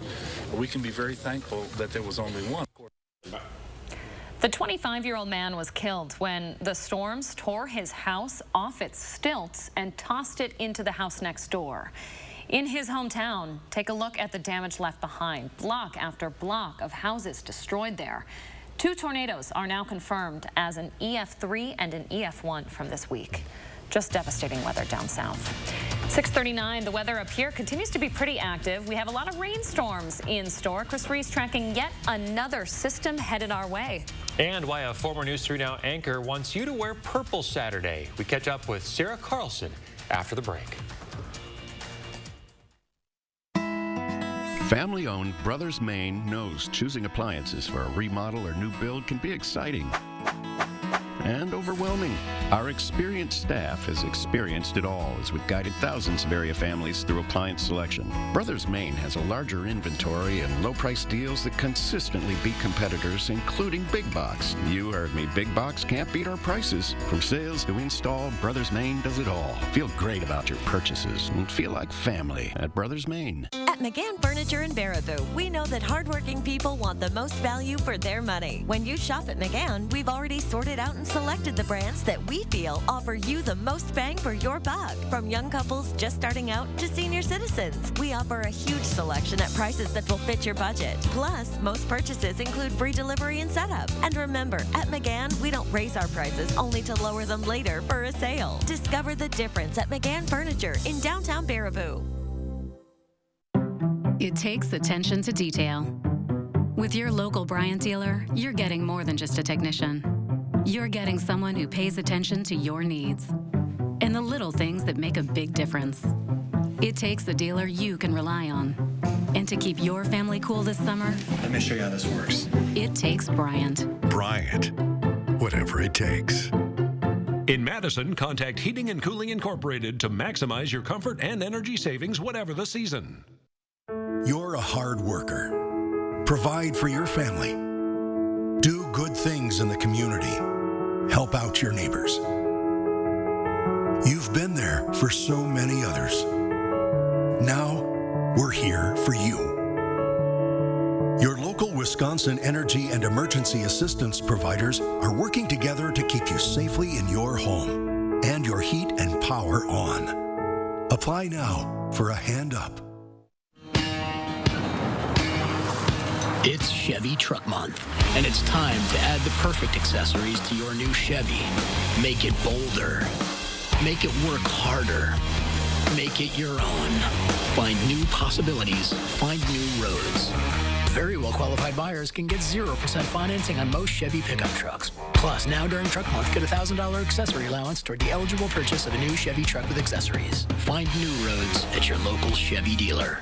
We can be very thankful that there was only one. The 25-year-old man was killed when the storms tore his house off its stilts and tossed it into the house next door. In his hometown, take a look at the damage left behind. Block after block of houses destroyed there. 2 tornadoes are now confirmed as an EF3 and an EF1 from this week. Just devastating weather down south. 6:39, the weather up here continues to be pretty active. We have a lot of rainstorms in store. Chris Reese tracking yet another system headed our way. And why a former News 3 Now anchor wants you to wear purple Saturday. We catch up with Sarah Carlson after the break. Family-owned Brothers Maine knows choosing appliances for a remodel or new build can be exciting and overwhelming. Our experienced staff has experienced it all as we've guided thousands of area families through appliance selection. Brothers Maine has a larger inventory and low-price deals that consistently beat competitors, including Big Box. You heard me, Big Box can't beat our prices. From sales to install, Brothers Maine does it all. Feel great about your purchases and feel like family at Brothers Maine. At McGann Furniture in Baraboo, we know that hardworking people want the most value for their money. When you shop at McGann, we've already sorted out and selected the brands that we feel offer you the most bang for your buck. From young couples just starting out to senior citizens, we offer a huge selection at prices that will fit your budget. Plus, most purchases include free delivery and setup. And remember, at McGann, we don't raise our prices only to lower them later for a sale. Discover the difference at McGann Furniture in downtown Baraboo. It takes attention to detail. With your local Bryant dealer, you're getting more than just a technician. You're getting someone who pays attention to your needs and the little things that make a big difference. It takes a dealer you can rely on. And to keep your family cool this summer, let me show you how this works. It takes Bryant. Bryant, whatever it takes. In Madison, contact Heating and Cooling Incorporated to maximize your comfort and energy savings whatever the season. You're a hard worker. Provide for your family. Do good things in the community. Help out your neighbors. You've been there for so many others. Now, we're here for you. Your local Wisconsin energy and emergency assistance providers are working together to keep you safely in your home and your heat and power on. Apply now for a hand up. It's Chevy Truck Month, and it's time to add the perfect accessories to your new Chevy. Make it bolder. Make it work harder. Make it your own. Find new possibilities. Find new roads. Very well qualified buyers can get 0% financing on most Chevy pickup trucks. Plus, now during Truck Month, get a $1,000 accessory allowance toward the eligible purchase of a new Chevy truck with accessories. Find new roads at your local Chevy dealer.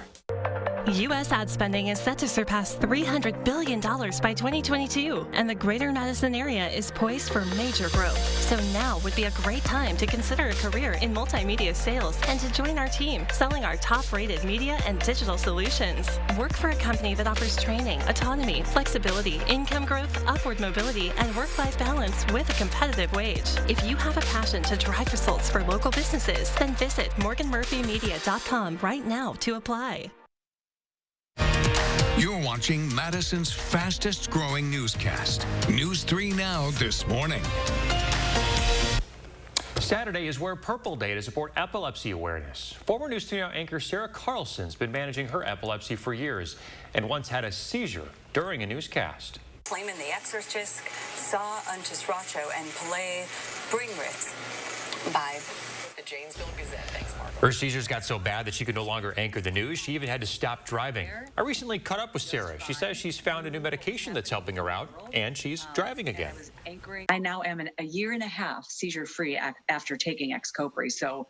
U.S. ad spending is set to surpass $300 billion by 2022, and the greater Madison area is poised for major growth. So now would be a great time to consider a career in multimedia sales and to join our team selling our top-rated media and digital solutions. Work for a company that offers training, autonomy, flexibility, income growth, upward mobility, and work-life balance with a competitive wage. If you have a passion to drive results for local businesses, then visit morganmurphymedia.com right now to apply. You're watching Madison's fastest growing newscast. News 3 Now this morning. Saturday is Wear Purple Day to support epilepsy awareness. Former News 3 Now anchor Sarah Carlson's been managing her epilepsy for years and once had a seizure during a newscast. Slayman the Exorcist, Saw unto Sracho, and Play Bringrit by the Janesville Gazette. Thanks, Mark. Her seizures got so bad that she could no longer anchor the news. She even had to stop driving. I recently caught up with Sarah. She says she's found a new medication that's helping her out, and she's driving again. I now am a year and a half seizure-free after taking Xcopri. So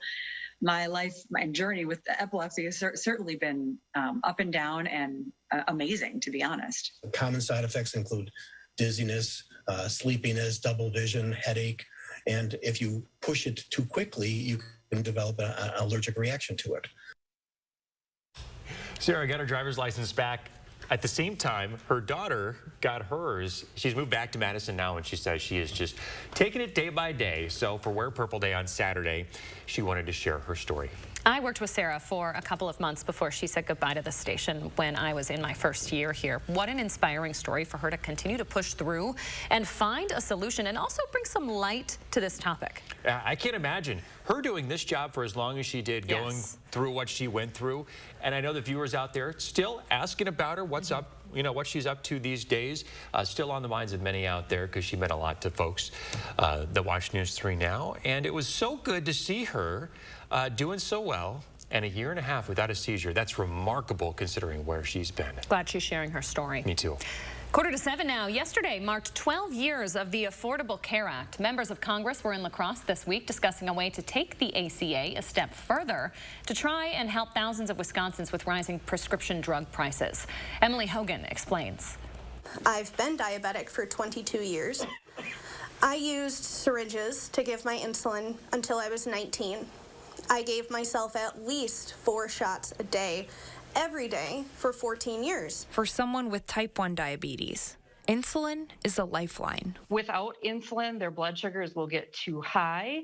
my life, my journey with epilepsy has certainly been up and down and amazing, to be honest. Common side effects include dizziness, sleepiness, double vision, headache, and if you push it too quickly, you can develop an allergic reaction to it. Sarah got her driver's license back At the same time, her daughter got hers. She's moved back to Madison now, and she says she is just taking it day by day. So for Wear Purple Day on Saturday, she wanted to share her story. I worked with Sarah for a couple of months before she said goodbye to the station when I was in my first year here. What an inspiring story for her to continue to push through and find a solution and also bring some light to this topic. I can't imagine her doing this job for as long as she did, going through what she went through. And I know the viewers out there still asking about her, what's up, you know, what she's up to these days. Still on the minds of many out there because she meant a lot to folks that watch News 3 Now. And it was so good to see her doing so well, and a year and a half without a seizure. That's remarkable considering where she's been. Glad she's sharing her story. Me too. 6:45 now. Yesterday marked 12 years of the Affordable Care Act. Members of Congress were in La Crosse this week discussing a way to take the ACA a step further to try and help thousands of Wisconsins with rising prescription drug prices. Emily Hogan explains. I've been diabetic for 22 years. I used syringes to give my insulin until I was 19. I gave myself at least 4 shots a day, every day, for 14 years. For someone with type 1 diabetes, insulin is a lifeline. Without insulin, their blood sugars will get too high,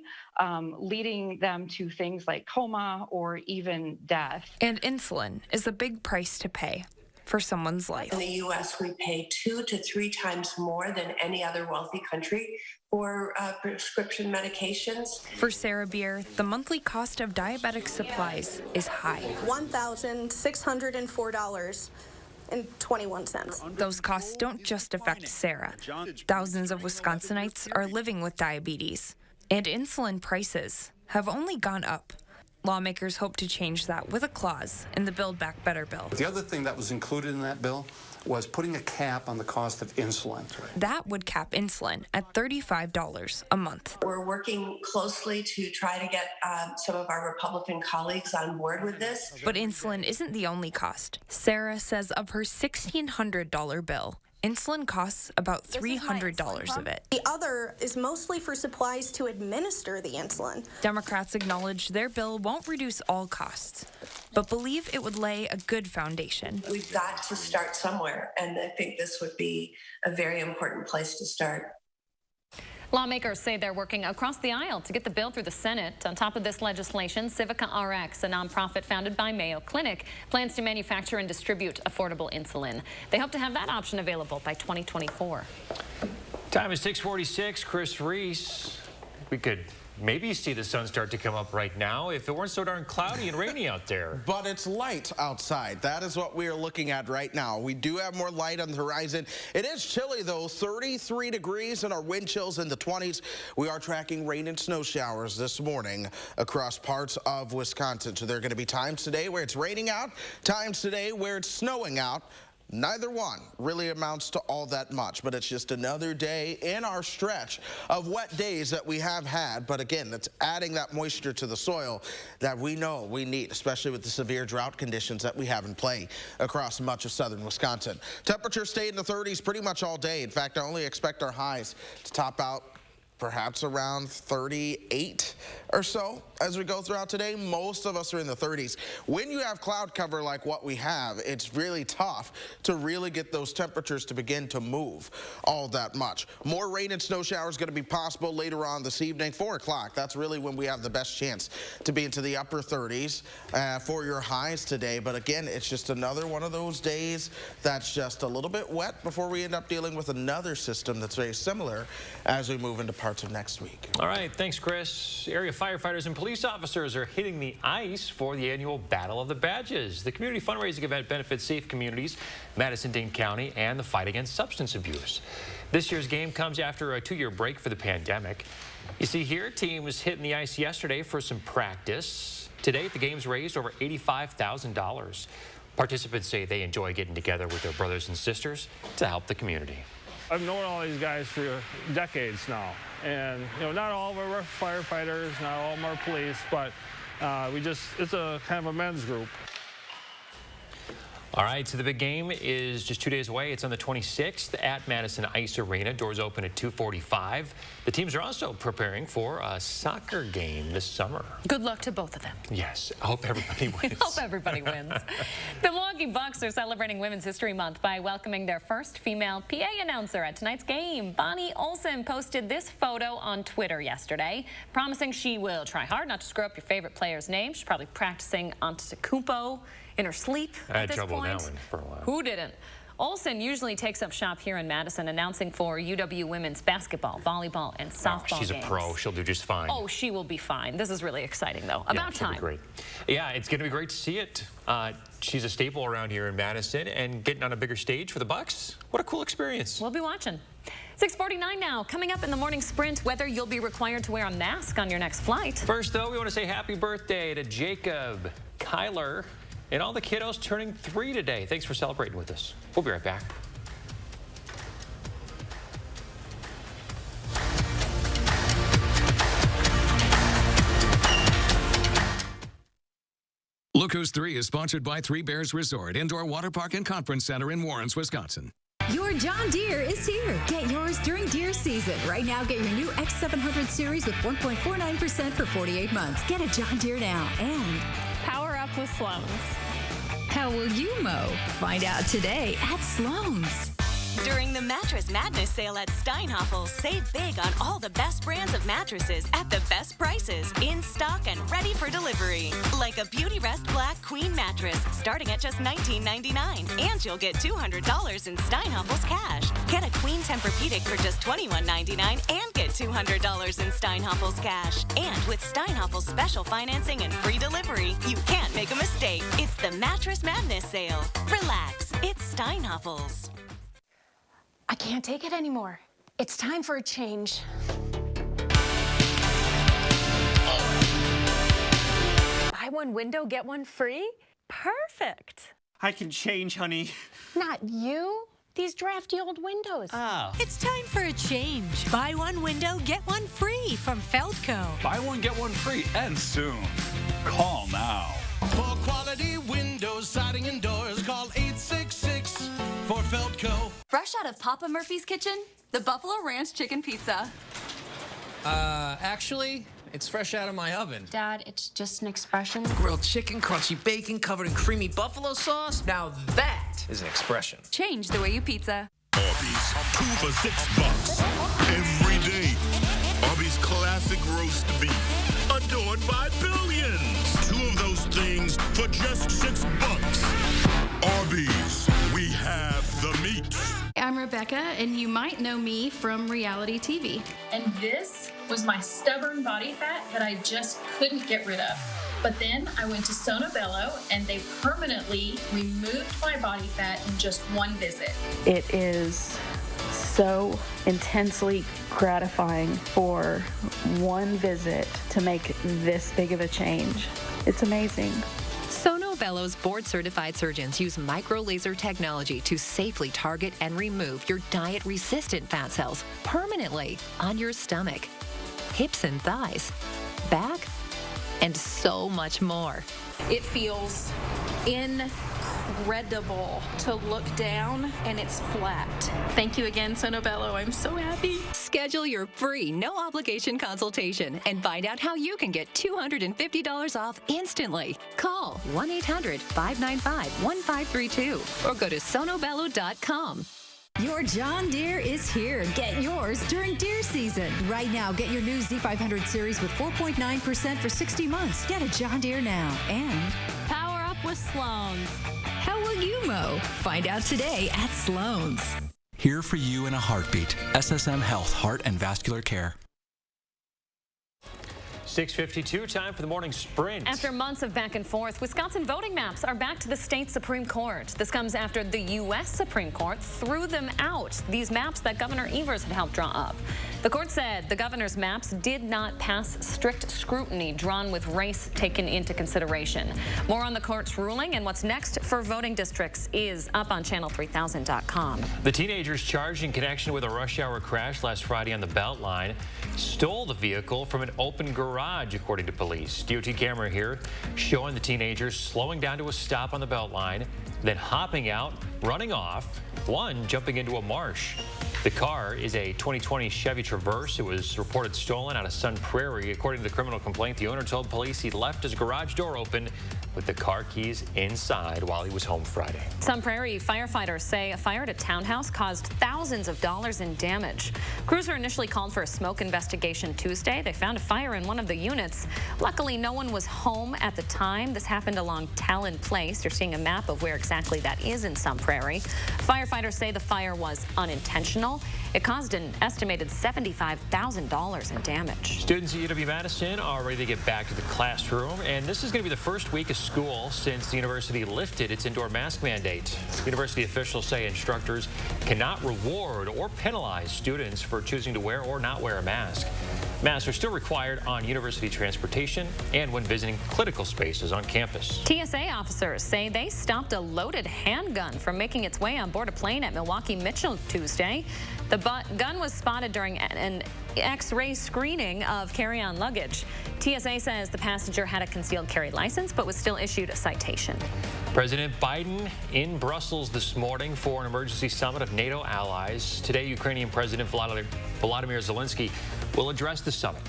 leading them to things like coma or even death. And insulin is a big price to pay for someone's life. In the U.S., we pay 2 to 3 times more than any other wealthy country for prescription medications. For Sarah Beer, the monthly cost of diabetic supplies is high. $1,604.21. Those costs don't just affect Sarah. Thousands of Wisconsinites are living with diabetes, and insulin prices have only gone up. Lawmakers hope to change that with a clause in the Build Back Better bill. The other thing that was included in that bill was putting a cap on the cost of insulin. That would cap insulin at $35 a month. We're working closely to try to get some of our Republican colleagues on board with this. But insulin isn't the only cost. Sarah says of her $1,600 bill, insulin costs about $300 of it. The other is mostly for supplies to administer the insulin. Democrats acknowledge their bill won't reduce all costs, but believe it would lay a good foundation. We've got to start somewhere, and I think this would be a very important place to start. Lawmakers say they're working across the aisle to get the bill through the Senate. On top of this legislation, Civica RX, a nonprofit founded by Mayo Clinic, plans to manufacture and distribute affordable insulin. They hope to have that option available by 2024. Time is 6:46. Chris Reese, we could maybe see the sun start to come up right now if it weren't so darn cloudy and rainy out there. But it's light outside. That is what we are looking at right now. We do have more light on the horizon. It is chilly, though, 33 degrees and our wind chills in the 20s. We are tracking rain and snow showers this morning across parts of Wisconsin. So there are going to be times today where it's raining out, times today where it's snowing out. Neither one really amounts to all that much, but it's just another day in our stretch of wet days that we have had. But again, that's adding that moisture to the soil that we know we need, especially with the severe drought conditions that we have in play across much of southern Wisconsin. Temperatures stay in the 30s pretty much all day. In fact, I only expect our highs to top out perhaps around 38 or so as we go throughout today. Most of us are in the 30s. When you have cloud cover like what we have, it's really tough to really get those temperatures to begin to move all that much. More rain and snow showers going to be possible later on this evening. 4 o'clock, that's really when we have the best chance to be into the upper 30s for your highs today. But again, it's just another one of those days that's just a little bit wet before we end up dealing with another system that's very similar as we move into parts of next week. All right, thanks, Chris. Area firefighters and police officers are hitting the ice for the annual Battle of the Badges. The community fundraising event benefits safe communities, Madison-Dane County, and the fight against substance abuse. This year's game comes after a 2-year break for the pandemic. You see here, team was hitting the ice yesterday for some practice. To date, the game's raised over $85,000. Participants say they enjoy getting together with their brothers and sisters to help the community. I've known all these guys for decades now, and not all of them are firefighters, not all of them are police, but it's a kind of a men's group. All right, so the big game is just 2 days away. It's on the 26th at Madison Ice Arena. Doors open at 2:45. The teams are also preparing for a soccer game this summer. Good luck to both of them. Yes, I hope everybody wins. Hope everybody wins. The Milwaukee Bucks are celebrating Women's History Month by welcoming their first female PA announcer at tonight's game. Bonnie Olsen posted this photo on Twitter yesterday, promising she will try hard not to screw up your favorite player's name. She's probably practicing Antetokounmpo in her sleep at this point. I had trouble with that one for a while. Who didn't? Olsen usually takes up shop here in Madison, announcing for UW women's basketball, volleyball, and softball She's games. a pro. She'll do just fine. Oh, she will be fine. This is really exciting, though. Yeah, About she'll time. be great. Yeah, it's going to be great to see it. She's a staple around here in Madison, and getting on a bigger stage for the Bucks. What a cool experience. We'll be watching. 6:49 now. Coming up in the morning sprint, whether you'll be required to wear a mask on your next flight. First, though, we want to say happy birthday to Jacob, Kyler, and all the kiddos turning 3 today. Thanks for celebrating with us. We'll be right back. Look Who's 3 is sponsored by Three Bears Resort, Indoor Water Park and Conference Center in Warrens, Wisconsin. Your John Deere is here. Get yours during deer season. Right now, get your new X700 series with 1.49% for 48 months. Get a John Deere now and power up with Sloan's. How will you mow? Find out today at Sloan's. During the Mattress Madness sale at Steinhafels, save big on all the best brands of mattresses at the best prices, in stock and ready for delivery. Like a Beauty Rest Black Queen mattress, starting at just $19.99. And you'll get $200 in Steinhafels cash. Get a Queen Tempur-Pedic for just $21.99 and get $200 in Steinhafels cash. And with Steinhafels special financing and free delivery, you can't make a mistake. It's the Mattress Madness sale. Relax, it's Steinhafels. I can't take it anymore. It's time for a change. Buy one window, get one free? Perfect. I can change, honey. Not you. These drafty old windows. Oh. It's time for a change. Buy one window, get one free from Feldco. Buy one, get one free, and soon. Call now. For quality windows, siding, and doors, call 866 for Feldco. Fresh out of Papa Murphy's kitchen, the Buffalo Ranch Chicken Pizza. Actually, it's fresh out of my oven. Dad, it's just an expression. Grilled chicken, crunchy bacon, covered in creamy buffalo sauce. Now that is an expression. Change the way you pizza. Arby's, 2 for $6 every day. Arby's classic roast beef, adored by billions. 2 of those things for just $6. Arby's, we have the meat. I'm Rebecca, and you might know me from reality TV. And this was my stubborn body fat that I just couldn't get rid of. But then I went to Sono Bello, and they permanently removed my body fat in just one visit. It is so intensely gratifying for one visit to make this big of a change. It's amazing. Sono Bello's board-certified surgeons use micro-laser technology to safely target and remove your diet-resistant fat cells permanently on your stomach, hips and thighs, back, and so much more. It feels incredible to look down, and it's flat. Thank you again, Sono Bello. I'm so happy. Schedule your free, no-obligation consultation and find out how you can get $250 off instantly. Call 1-800-595-1532 or go to sonobello.com. Your John Deere is here. Get yours during deer season. Right now, get your new Z500 series with 4.9% for 60 months. Get a John Deere now and power up with Sloan's. How will you mow? Find out today at Sloan's. Here for you in a heartbeat. SSM Health, Heart and Vascular Care. 6:52, time for the morning sprint. After months of back and forth, Wisconsin voting maps are back to the state Supreme Court. This comes after the U.S. Supreme Court threw them out, these maps that Governor Evers had helped draw up. The court said the governor's maps did not pass strict scrutiny drawn with race taken into consideration. More on the court's ruling and what's next for voting districts is up on channel3000.com. The teenagers charged in connection with a rush hour crash last Friday on the Beltline stole the vehicle from an open garage, according to police. DOT camera here showing the teenagers slowing down to a stop on the Beltline, then hopping out, running off, one jumping into a marsh. The car is a 2020 Chevy Traverse. It was reported stolen out of Sun Prairie. According to the criminal complaint, the owner told police he left his garage door open with the car keys inside while he was home Friday. Sun Prairie firefighters say a fire at a townhouse caused thousands of dollars in damage. Crews were initially called for a smoke investigation Tuesday. They found a fire in one of the units. Luckily, no one was home at the time. This happened along Talon Place. You're seeing a map of where exactly that is in Sun Prairie. Firefighters say the fire was unintentional. It caused an estimated $75,000 in damage. Students at UW-Madison are ready to get back to the classroom, and this is going to be the first week of school since the university lifted its indoor mask mandate. University officials say instructors cannot reward or penalize students for choosing to wear or not wear a mask. Masks are still required on university transportation and when visiting clinical spaces on campus. TSA officers say they stopped a loaded handgun from making its way on board a plane at Milwaukee-Mitchell Tuesday. The gun was spotted during an X-ray screening of carry-on luggage. TSA says the passenger had a concealed carry license but was still issued a citation. President Biden in Brussels this morning for an emergency summit of NATO allies. Today, Ukrainian President Volodymyr Zelensky will address the summit.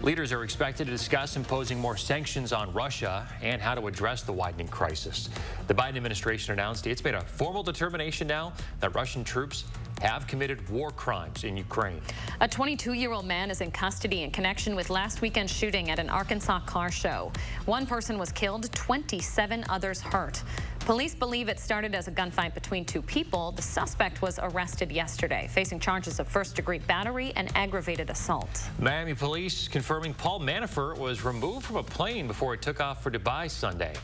Leaders are expected to discuss imposing more sanctions on Russia and how to address the widening crisis. The Biden administration announced it's made a formal determination now that Russian troops have committed war crimes in Ukraine. A 22-year-old man is in custody in connection with last weekend's shooting at an Arkansas car show. One person was killed, 27 others hurt. Police believe it started as a gunfight between two people. The suspect was arrested yesterday, facing charges of first-degree battery and aggravated assault. Miami police confirming Paul Manafort was removed from a plane before it took off for Dubai Sunday.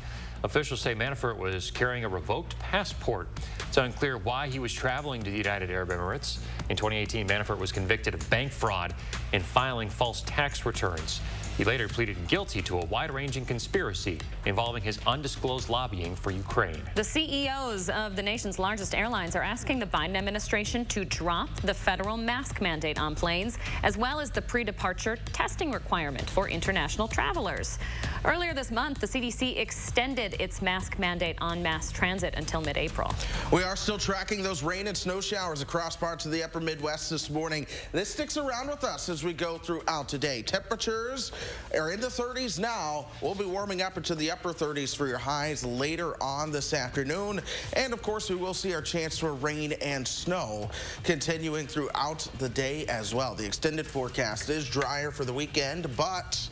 Officials say Manafort was carrying a revoked passport. It's unclear why he was traveling to the United Arab Emirates. In 2018, Manafort was convicted of bank fraud and filing false tax returns. He later pleaded guilty to a wide-ranging conspiracy involving his undisclosed lobbying for Ukraine. The CEOs of the nation's largest airlines are asking the Biden administration to drop the federal mask mandate on planes, as well as the pre-departure testing requirement for international travelers. Earlier this month, the CDC extended its mask mandate on mass transit until mid-April. We are still tracking those rain and snow showers across parts of the upper Midwest this morning. This sticks around with us as we go throughout today. Temperatures are in the 30s now. We'll be warming up into the upper 30s for your highs later on this afternoon. And of course, we will see our chance for rain and snow continuing throughout the day as well. The extended forecast is drier for the weekend, but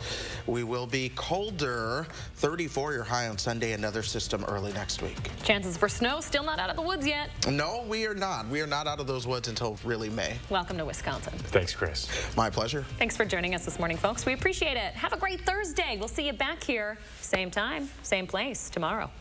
we will be colder. 34 your high on Sunday, another system early next week. Chances for snow still not out of the woods yet. No, we are not. We are not out of those woods until really May. Welcome to Wisconsin. Thanks, Chris. My pleasure. Thanks for joining us this morning, folks. We appreciate it. Have a great Thursday. We'll see you back here, same time, same place tomorrow.